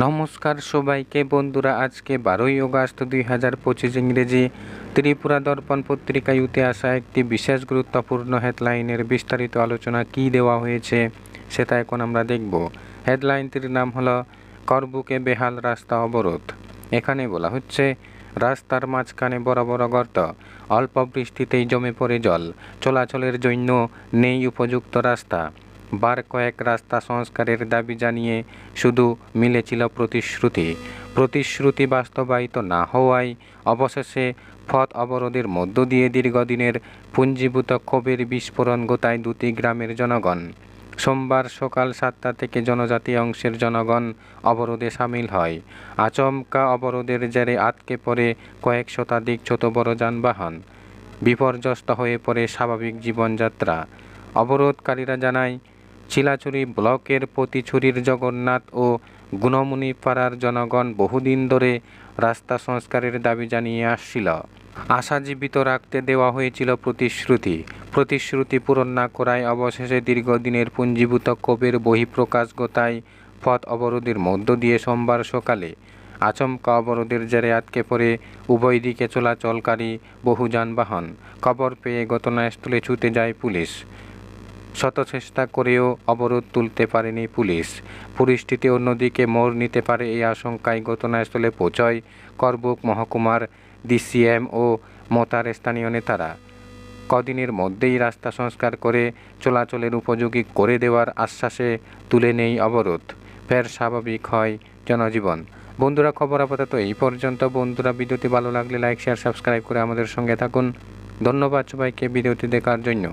নমস্কার সবাইকে বন্ধুরা, আজকে 12ই আগস্ট 2025 ইংরেজি ত্রিপুরা দর্পণ পত্রিকায় উঠে আসা একটি বিশেষ গুরুত্বপূর্ণ হেডলাইনের বিস্তারিত আলোচনা কি দেওয়া হয়েছে সেটা এখন আমরা দেখব। হেডলাইনটির নাম হলো করবুকে বেহাল রাস্তা অবরোধ। এখানে বলা হচ্ছে, রাস্তার মাঝখানে বড় বড় গর্ত, অল্প বৃষ্টিতেই জমে পড়ে জল, চলাচলের জন্য নেই উপযুক্ত রাস্তা। বার কয়েক রাস্তা সংস্কারের দাবি জানিয়ে শুধু মিলেছিল প্রতিশ্রুতি বাস্তবায়িত না হওয়ায় অবশেষে পথ অবরোধের মধ্য দিয়ে দীর্ঘদিনের পুঞ্জীভূত ক্ষোভের বিস্ফোরণ ঘটায় দুটি গ্রামের জনগণ। সোমবার সকাল 7টা থেকে জনজাতি অংশের জনগণ অবরোধে সামিল হয়। আচমকা অবরোধের জেরে আটকে পড়ে কয়েক শতাধিক ছোট বড় যানবাহন। বিপর্যস্ত হয়ে পড়ে স্বাভাবিক জীবনযাত্রা। অবরোধকারীরা জানায়, চিলাচুরি ব্লকের পতিছুরির জগন্নাথ ও গুণমুনি পাড়ার জনগণ বহুদিন ধরে রাস্তা সংস্কারের দাবি জানিয়ে আসছিল। আশা জীবিত রাখতে দেওয়া হয়েছিল প্রতিশ্রুতি পূরণ না করায় অবশেষে দীর্ঘদিনের পুঞ্জীভূত ক্ষোভের বহিঃপ্রকাশ ঘটায় পথ অবরোধের মধ্য দিয়ে সোমবার সকালে। আচমকা অবরোধের জেরে আটকে পড়ে উভয় দিকে চলাচলকারী বহু যানবাহন। খবর পেয়ে ঘটনাস্থলে ছুটে যায় পুলিশ। শত চেষ্টা করেও অবরোধ তুলতে পারেনি পুলিশ। পরিস্থিতি অন্যদিকে মোড় নিতে পারে এই আশঙ্কায় ঘটনাস্থলে পৌঁছয় করবুক মহকুমার ডিসিএম ও মোতার স্থানীয় নেতারা। কদিনের মধ্যেই রাস্তা সংস্কার করে চলাচলের উপযোগী করে দেওয়ার আশ্বাসে তুলে নেই অবরোধ। ফের স্বাভাবিক হয় জনজীবন। বন্ধুরা, খবর আপাতত এই পর্যন্ত। বন্ধুরা, ভিডিওটি ভালো লাগলে লাইক, শেয়ার, সাবস্ক্রাইব করে আমাদের সঙ্গে থাকুন। ধন্যবাদ সবাইকে ভিডিওটি দেখার জন্য।